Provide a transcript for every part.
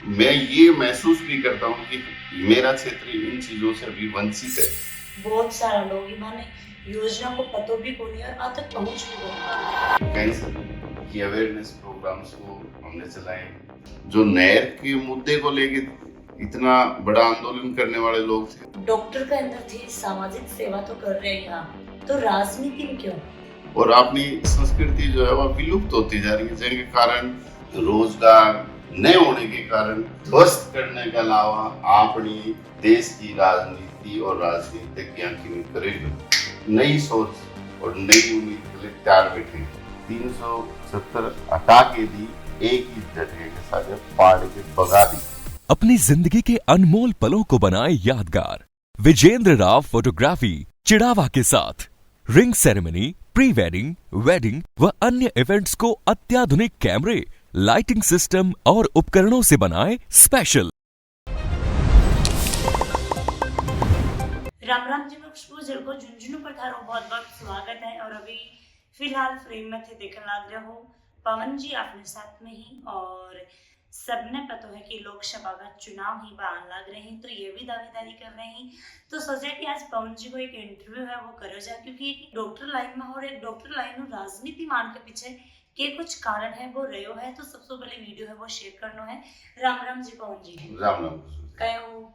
मैं ये महसूस भी करता हूँ कि मेरा क्षेत्र इन चीजों से अभी वंचित है। बहुत सारा लोग माने योजना को पतो भी कोनी और वहां तक पहुंच भी कोनी। कैंसर की अवेयरनेस प्रोग्राम्स को हमने चलाए, जो नहर के मुद्दे को लेके इतना बड़ा आंदोलन करने वाले लोग थे। डॉक्टर के अंदर थे सामाजिक सेवा तो कर रहे हैं, तो राजनीति में क्यों? और अपनी संस्कृति जो है वह विलुप्त होती जा रही है, जिनके कारण रोजगार न होने के कारण ध्वस्त करने के अलावा अपनी देश की राजनीति और राजनीतिज्ञ की करेगी नई सोच और नई उम्मीद के लिए तैयार बैठे। 370 हटा के दी, एक ही झटके के साथ पाड़ के भगा दी। अपनी जिंदगी के अनमोल पलों को बनाए यादगार। विजेंद्र राव फोटोग्राफी चिड़ावा के साथ ring ceremony, pre wedding, wedding व अन्य इवेंट्स को अत्याधुनिक कैमरे, लाइटिंग सिस्टम और उपकरणों से बनाए स्पेशल। राम राम जी एक्सपोजर को झुंझुनू पर थारो बहुत बहुत स्वागत है। और अभी फिलहाल फ्रेम में थे देखने लग रहे हो पवन जी अपने साथ में ही, और सबने पता है कि लोकसभा का चुनाव ही बाहर लग रहे हैं, तो ये भी दावेदारी कर रहे हैं। तो सोचा कि आज पवन जी को एक इंटरव्यू है वो करो जाए, क्योंकि एक डॉक्टर लाइन में और एक डॉक्टर लाइन में राजनीति मान के पीछे के कुछ कारण है वो रहो है। तो सबसे पहले वीडियो है वो शेयर करना है। राम राम जी पवन जी। राम राम। कहे हो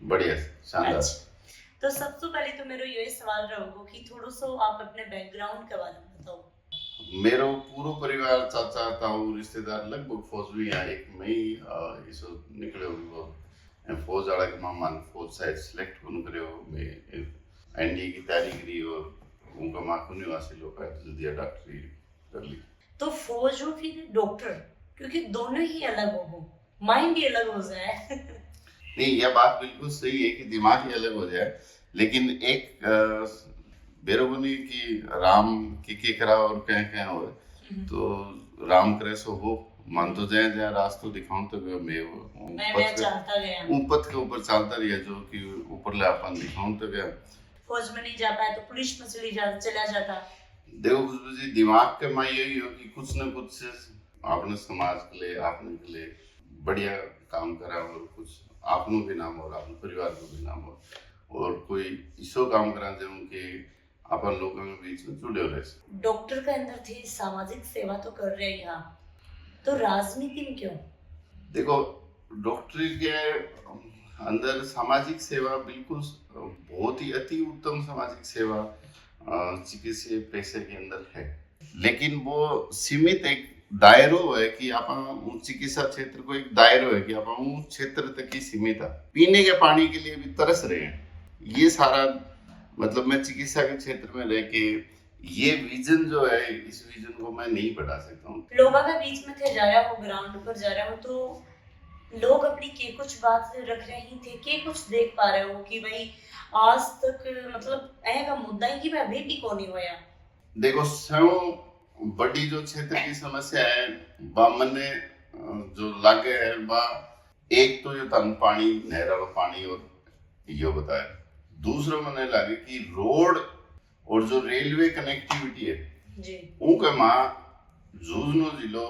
बढ़िया, शानदार। तो सबसे पहले तो मेरा यही सवाल रहोगे कि थोड़ा सा आप अपने बैकग्राउंड के बारे में बताओ। मेरो पूरा परिवार, चाचा ताऊ रिश्तेदार लगभग फौज में यहाँ एक मई इस निकले हो फौज वाला के मामा फौज शायद सिलेक्ट होने करे हो। मैं एनडीए की तैयारी करी और उनका माँ को निवासी लोग दिया डॉक्टरी कर ली। तो फौज हो फिर डॉक्टर, क्योंकि दोनों ही अलग हो, माइंड ही अलग हो जाए। नहीं, यह बात बिल्कुल सही है कि दिमाग ही अलग हो जाए, लेकिन एक बेरोबनी की राम की करा और कह हो, तो राम करे सो हो मान तो जाए जाए रास्ता दिखाऊं तो मैं ऊपर के ऊपर चलता रहा, जो कि ऊपर ले अपन दिखाऊं तो गया। फौज में नहीं जा पाया तो पुलिस में चला जाता। देखो खुशबू जी, दिमाग के माँ यही हो कि कुछ न कुछ आपने समाज के लिए, आपने के लिए बढ़िया काम करा और कुछ आपनो भी नाम हो, अपने परिवार को भी नाम हो, और कोई इसो काम करा जो उनके अपन लोगों के बीच में जुड़े रहे। डॉक्टर के अंदर थे सामाजिक सेवा तो कर रहे हैं, तो राजनीति में क्यों? देखो, डॉक्टरी के अंदर सामाजिक सेवा बिल्कुल बहुत ही अति उत्तम सामाजिक सेवा चिकित्सा पैसे के अंदर है, लेकिन वो सीमित एक दायरो है कि अपन चिकित्सा क्षेत्र को एक दायरो है कि अपन उस क्षेत्र तक ही सीमित है। पीने के पानी के लिए भी तरस रहे हैं। ये सारा मतलब मैं चिकित्सा के क्षेत्र में रह के ये विजन जो है, इस विजन को मैं नहीं बढ़ा सकता हूँ। लोगों के बीच में थे जा रहा हो, ग्राउंड पर जा रहा हो, तो लोग अपनी के कुछ बात रख रहे थे, के कुछ देख पा रहे हो कि भाई आज तक मतलब ऐसा मुद्दा है कि भाई अभी भी कौन नहीं होया। देखो, स्वयं बड़ी जो क्षेत्र की समस्या है बामन ने जो लागे है बा, एक तो ये तन पानी, नहर वाला पानी और यो बताया, दूसरा मैंने लगे कि रोड और जो रेलवे कनेक्टिविटी है जी, उनके माँ झुंझुनू जिलो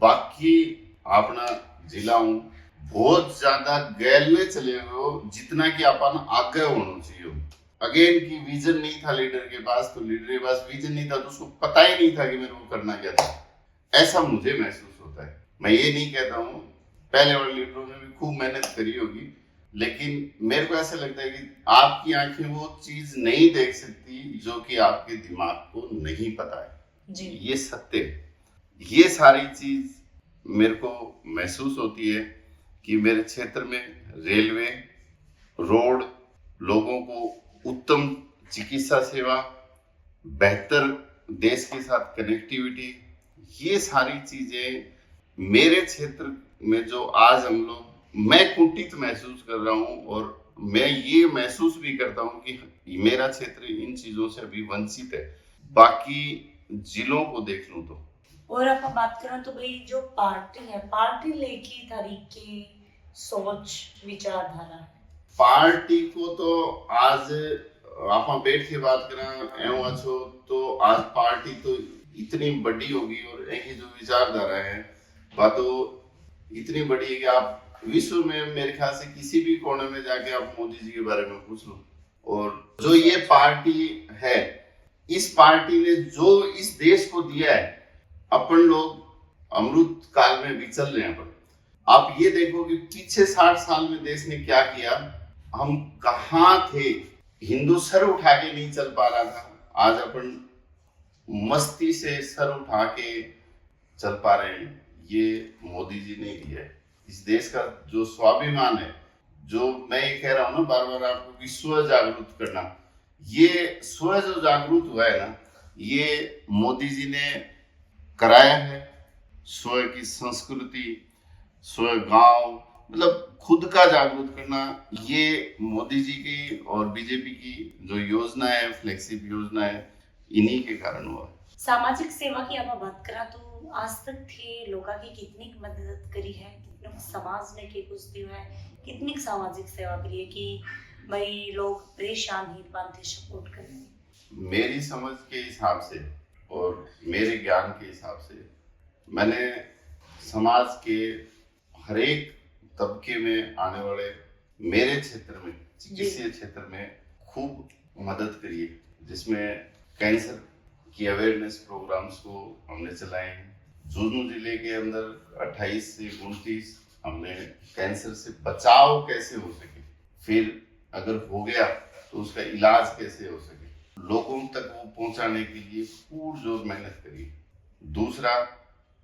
बाकी अपना जिला बहुत ज्यादा गैल में चले हो, जितना कि अपन आगे होना चाहिए। अगेन की विजन नहीं था लीडर के पास, तो लीडर के पास विजन नहीं था तो उसको पता ही नहीं था कि मेरे को करना क्या था। ऐसा मुझे महसूस होता है। मैं ये नहीं कहता हूँ, पहले वाले लीडरों ने भी खूब मेहनत करी होगी, लेकिन मेरे को ऐसा लगता है कि आपकी आंखें वो चीज नहीं देख सकती जो कि आपके दिमाग को नहीं पता है जी। ये सत्य है। ये सारी चीज मेरे को महसूस होती है कि मेरे क्षेत्र में रेलवे, रोड, लोगों को उत्तम चिकित्सा सेवा, बेहतर देश के साथ कनेक्टिविटी, ये सारी चीजें मेरे क्षेत्र में जो आज हम लोग, मैं कुंठित महसूस कर रहा हूँ, और मैं ये महसूस भी करता हूँ कि मेरा क्षेत्र इन चीजों से अभी वंचित है। बाकी जिलों को देख लूं तो, और आप बात करें तो भाई जो पार्टी है, पार्टी लेकी तरीके, सोच, विचारधारा, पार्टी को तो आज आप बैठ के बात करें एवं अच्छो तो आज पार्टी तो इतनी बड़ी होगी और एक ही जो विचारधारा है बात तो इतनी बड़ी है कि आप विश्व में मेरे ख्याल से किसी भी कोने में जाके आप मोदी जी के बारे में पूछ लो। और जो ये पार्टी है, इस पार्टी ने जो इस देश को दिया है, अपन लोग अमृत काल में भी चल रहे हैं। अपन आप ये देखो कि पीछे 60 साल में देश ने क्या किया, हम कहाँ थे, हिंदू सर उठा के नहीं चल पा रहा था, आज अपन मस्ती से सर उठा के चल पा रहे हैं। ये मोदी जी ने दिया है। इस देश का जो स्वाभिमान है, जो मैं ये कह रहा हूँ ना बार बार आपको कि स्व जागरूक करना, ये स्व जो जागरूक हुआ है ना, ये मोदी जी ने कराया है। स्व की संस्कृति, स्व गांव, मतलब खुद का जागरूक करना, ये मोदी जी की और बीजेपी की जो योजना है, फ्लैगशिप योजना है, इन्हीं के कारण हुआ। सामाजिक सेवा की आप बात करा तो आज तक थे लोगों की कितनी मदद करी है, कितने समाज में के कुछ दियो है, कितनी सामाजिक सेवा करी है कि भाई लोग परेशान ही बांधे सपोर्ट करें। मेरी समझ के हिसाब से और मेरे ज्ञान के हिसाब से मैंने समाज के हर एक तबके में आने वाले मेरे क्षेत्र में, चिकित्सीय क्षेत्र में खूब मदद करी है, जिसमें कैंसर की अवेयरनेस प्रोग्राम्स को हमने चलाए हैं। झुंझुनू जिले के अंदर 28 से 29 हमने कैंसर से बचाव कैसे हो सके, फिर अगर हो गया तो उसका इलाज कैसे हो सके, लोगों तक वो पहुंचाने के लिए पुरजोर मेहनत करी। दूसरा,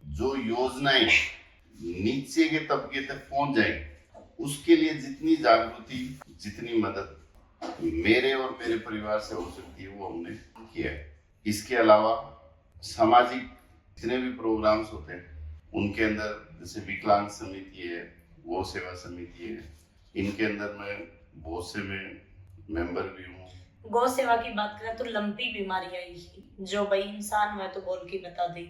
जो योजनाएं नीचे के तबके तक पहुंच जाएंगी, उसके लिए जितनी जागृति, जितनी मदद मेरे और मेरे परिवार से हो सकती है, वो हमने किया है। इसके अलावा सामाजिक जितने भी प्रोग्राम्स होते हैं, उनके अंदर जैसे विकलांग समिति है, गौ सेवा समिति है, इनके अंदर मैं बहुत से में मेंबर भी हूँ। गौ सेवा की बात करें तो लंपी बीमारी आई है, जो भाई इंसान हुआ तो बोल के बता दे,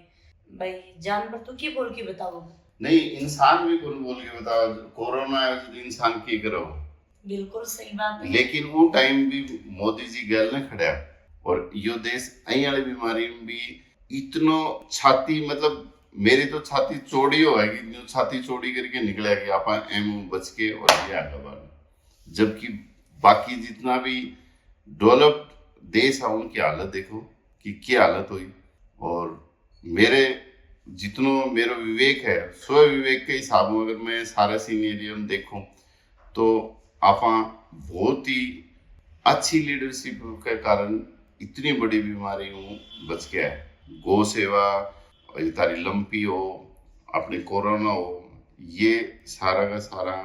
भाई जानवर तो क्या बोल के बताओ? नहीं, इंसान भी कौन बोल के बताओ, कोरोना है तो इंसान की करो। बिल्कुल सही बात है। लेकिन वो टाइम भी मोदी जी गैल ने खड़ा, और यो देश अई वाली बीमारी में भी इतनो छाती, मतलब मेरी तो छाती चौड़ी हो है कि छाती चौड़ी करके निकला कि आप एम बच के और ये आगे बढ़, जबकि बाकी जितना भी डेवलप्ड देश है उनकी हालत देखो कि क्या हालत हुई। और मेरे जितनो मेरा विवेक है, स्व विवेक के हिसाब में अगर मैं सारा सीनियर देखूं तो आप बहुत ही अच्छी लीडरशिप के कारण इतनी बड़ी बीमारी बच गया है। गौ सेवा, तारी लंपी हो, अपने कोरोना हो, ये सारा का सारा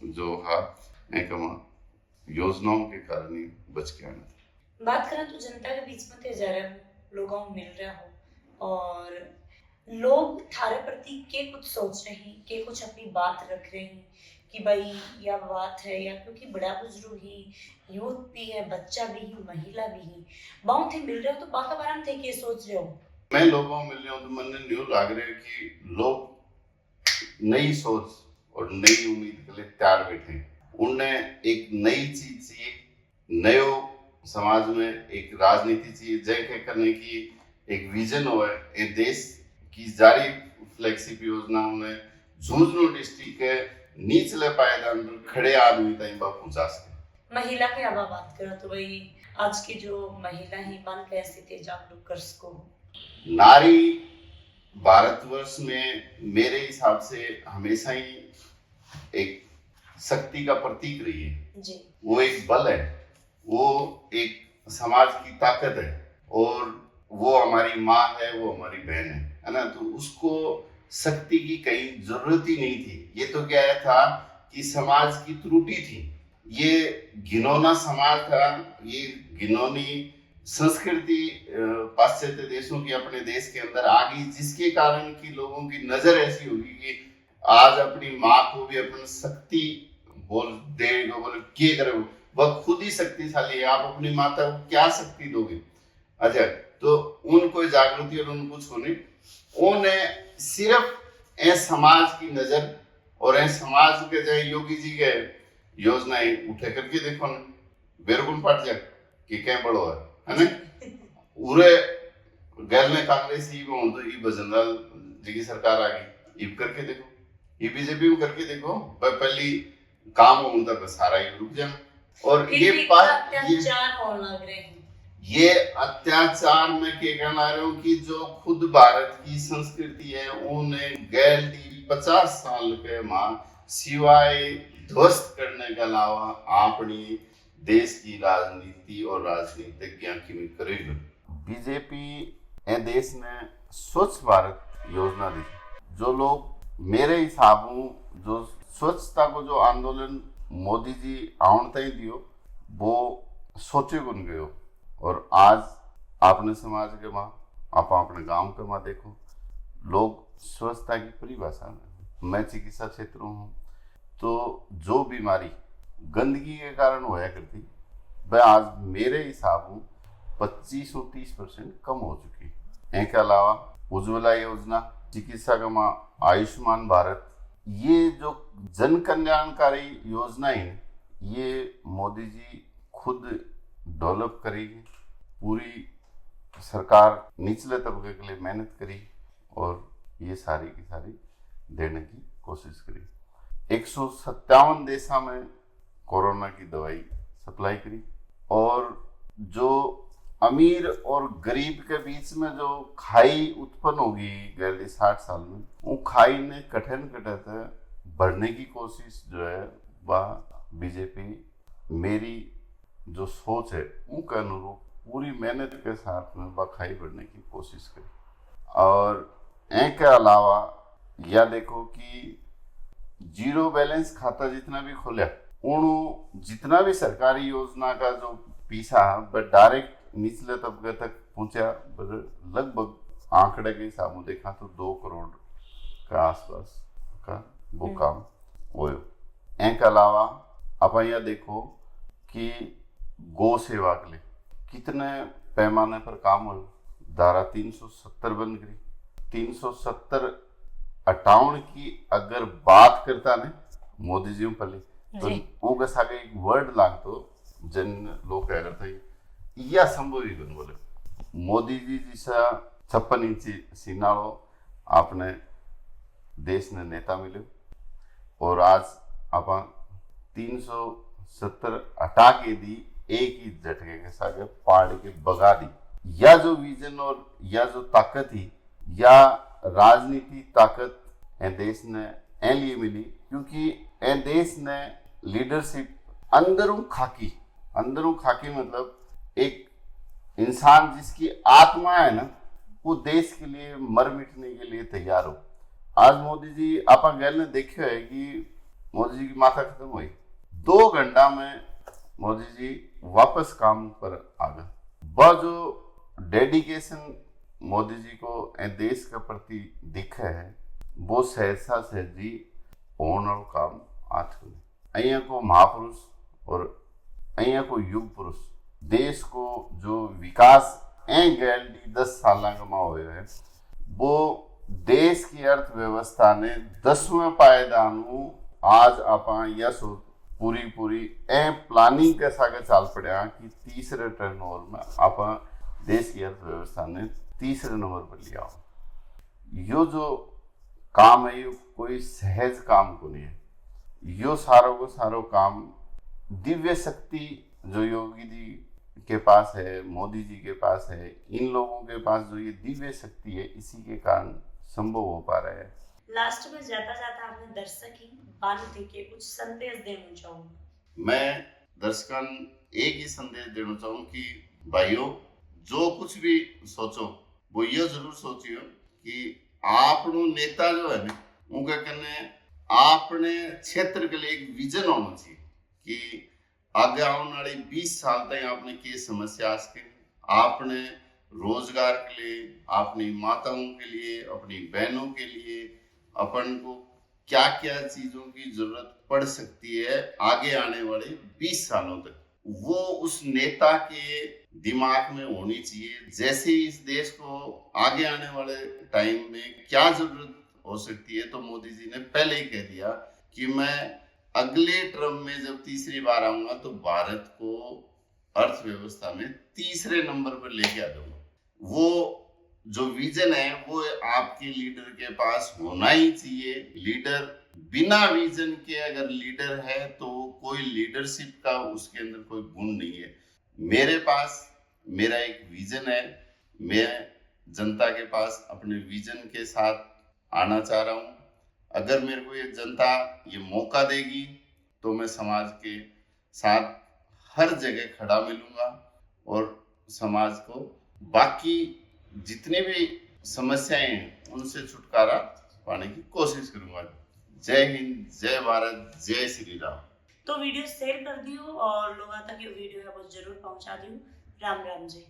जो है योजनाओं के कारण ही बच गया ना। बात करें तो जनता के बीच में थे जा रहे हो, लोगों को मिल रहा हो, और लोग थारे प्रति के कुछ सोच रहे हैं, के कुछ अपनी बात रख रहे हैं कि भाई यह बात है, या क्योंकि बड़ा बुजुर्ग ही, यूथ भी है, बच्चा भी है, महिला भी है, बहुत ही मिल रहे हो तो बाका बारे में थे के सोच रहे हो? मैं लोगों को मिल रहा हूँ तो मन न्यू लग रहा है कि लोग नई सोच और नई उम्मीद के लिए तैयार बैठे। उन्हें एक नई चीज चाहिए, नयो समाज में एक राजनीति चाहिए, जय करने की एक विजन हो है। ये देश की जारी फ्लैगशिप योजना उन्हें झुंझुनू डिस्ट्रिक्ट के निचले पायदान पर खड़े आदमी तक पहुंचा सके। महिला के अब बात करें तो भाई आज की जो महिला है मन कैसे थे जागरूक कर सको? नारी भारतवर्ष में मेरे हिसाब से हमेशा ही एक शक्ति का प्रतीक रही है जी। वो एक बल है, वो एक समाज की ताकत है, और वो हमारी माँ है, वो हमारी बहन है ना। तो उसको शक्ति की कहीं जरूरत ही नहीं थी। ये तो क्या था कि समाज की त्रुटि थी, ये घिनौना समाज था, ये घिनौनी संस्कृति पाश्चात्य देशों की अपने देश के अंदर आ गई, जिसके कारण कि लोगों की नजर ऐसी होगी कि आज अपनी माँ को भी अपन शक्ति बोल देगा, बोले क्या करे, वह खुद ही शक्तिशाली है, आप अपनी माता को क्या शक्ति दोगे? अच्छा, तो उनको जागृति और उनको छोड़ने, उन्हें सिर्फ ए समाज की नजर और ए समाज के जो योगी जी के योजनाएं उठे करके देखो ना, बेरगुन पट जाए कि क्या बड़ो है ना। उरे गैल में कांग्रेस ही तो ये भजनलाल जी की सरकार आ गई, इब करके देखो ये बीजेपी में करके देखो, पहली काम होता है सारा ही रुक जाए। और फिर ये भी बात अत्याचार होने लग रहे हैं। ये अत्याचार में क्या कहना रहा हूँ कि जो खुद भारत की संस्कृति है उन्हें गैर 50 साल के मां सिवाय ध्वस्त करने के अलावा अपनी देश की राजनीति और राजनीतिज्ञ की करेगी। बीजेपी ए देश ने स्वच्छ भारत योजना दी। जो लोग मेरे हिसाब जो स्वच्छता को जो आंदोलन मोदी जी आवणता ही दियो वो सोचे गुन गयो। और आज आपने समाज के माँ आप अपने गांव के माँ देखो लोग स्वच्छता की परिभाषा में, मैं चिकित्सा क्षेत्र हूँ तो जो बीमारी गंदगी के कारण होया करती वह आज मेरे हिसाब 25-30% कम हो चुकी है। इनके अलावा उज्ज्वला योजना, चिकित्सा का माँ आयुष्मान भारत, ये जो जन कल्याणकारी योजनाएं ये मोदी जी खुद डेवलप करेगी। पूरी सरकार निचले तबके के लिए मेहनत करी और ये सारी की सारी देने की कोशिश करी। 157 देशों में कोरोना की दवाई सप्लाई करी और जो अमीर और गरीब के बीच में जो खाई उत्पन्न होगी गए 60 साल में, वो खाई ने कठिन कटते बढ़ने की कोशिश जो है वह बीजेपी मेरी जो सोच है उनके अनुरूप पूरी मेहनत के साथ में वह खाई बढ़ने की कोशिश करी। और इनके अलावा यह देखो कि जीरो बैलेंस खाता जितना भी खोला उन जितना भी सरकारी योजना का जो पीसा वह डायरेक्ट निचले तबके तक पहुंचा। लगभग आंकड़े के हिसाब में देखा तो 2 करोड़ का आसपास का वो काम हो। इनके अलावा आप यहाँ देखो कि गौ सेवा के लिए कितने पैमाने पर काम हो। धारा 370 बन गई। 370 58 की अगर बात करता ने मोदी जी पहले तो वो के सागे एक वर्ड लाग तो जन लोग कह रहे थे यह संभव ही बन बोले। मोदी जी जैसा 56 इंची सीनाड़ो आपने देश ने नेता मिले और आज आप 370 हटा के दी एक ही झटके के साथ पहाड़ के बगा दी। या जो विजन और या जो ताकत ही या राजनीति ताकत ए देश ने ए लिए मिली क्योंकि ए देश ने लीडरशिप अंदरों खाकी मतलब एक इंसान जिसकी आत्मा है ना वो देश के लिए मर मिटने के लिए तैयार हो। आज मोदी जी आप गैल ने देखे है कि मोदी जी की माथा खत्म हुई 2 घंटा में मोदी जी वापस काम पर आ गए। वह जो डेडिकेशन मोदी जी को देश के प्रति दिखे है वो सहसा सहजी होने काम आज अहिया को महापुरुष और अहिया को युग पुरुष देश को जो विकास गैरंटी 10 साल का माँ हुए है वो देश की अर्थव्यवस्था ने 10वें पायदान आज आप या सो पूरी प्लानिंग के साथ चाल पड़ा कि तीसरे टर्नओवर में आप देश की अर्थव्यवस्था ने तीसरे नंबर पर लिया। यो जो काम है यो कोई सहज काम को नहीं है। यो सारों को सारो काम दिव्य शक्ति जो योगी जी के पास है, मोदी जी के पास है, इन लोगों के पास जो ये दिव्य शक्ति है इसी के कारण संभव हो पा रहा है। लास्ट में जाता आपने दर्शक ही बानू थे कि कुछ संदेश देना चाहूँ। मैं दर्शकन एक ही संदेश देना चाहूँ कि भाइयों जो कुछ भी सोचो वो ये जरूर सोचियो कि आपनो नेता जो है ना उनके कने आपने क्षेत्र के लिए एक विजन होना चाहिए कि आगे आने वाले 20 साल तक आपने की समस्या आपने रोजगार के लिए, अपनी माताओं के लिए, अपनी बहनों के लिए अपन को क्या क्या चीजों की जरूरत पड़ सकती है आगे आने वाले 20 सालों तक, वो उस नेता के दिमाग में होनी चाहिए। जैसे इस देश को आगे आने वाले टाइम में क्या जरूरत हो सकती है तो मोदी जी ने पहले ही कह दिया कि मैं अगले टर्म में जब तीसरी बार आऊंगा तो भारत को अर्थव्यवस्था में तीसरे नंबर पर लेके आ जाऊंगा। वो जो विजन है वो आपके लीडर के पास होना ही चाहिए। लीडर बिना विजन के अगर लीडर है तो कोई लीडरशिप का उसके अंदर कोई गुण नहीं है। मेरे पास मेरा एक विजन है, मैं जनता के पास अपने विजन के साथ आना चाह रहा हूँ। अगर मेरे को ये जनता ये मौका देगी तो मैं समाज के साथ हर जगह खड़ा मिलूंगा और समाज को बाकी जितने भी समस्याएं हैं उनसे छुटकारा पाने की कोशिश करूंगा। जय हिंद, जय भारत, जय श्री राम। तो वीडियो शेयर कर दियो और लोगों तक ये वीडियो है वो जरूर पहुंचा दियो। राम राम जी।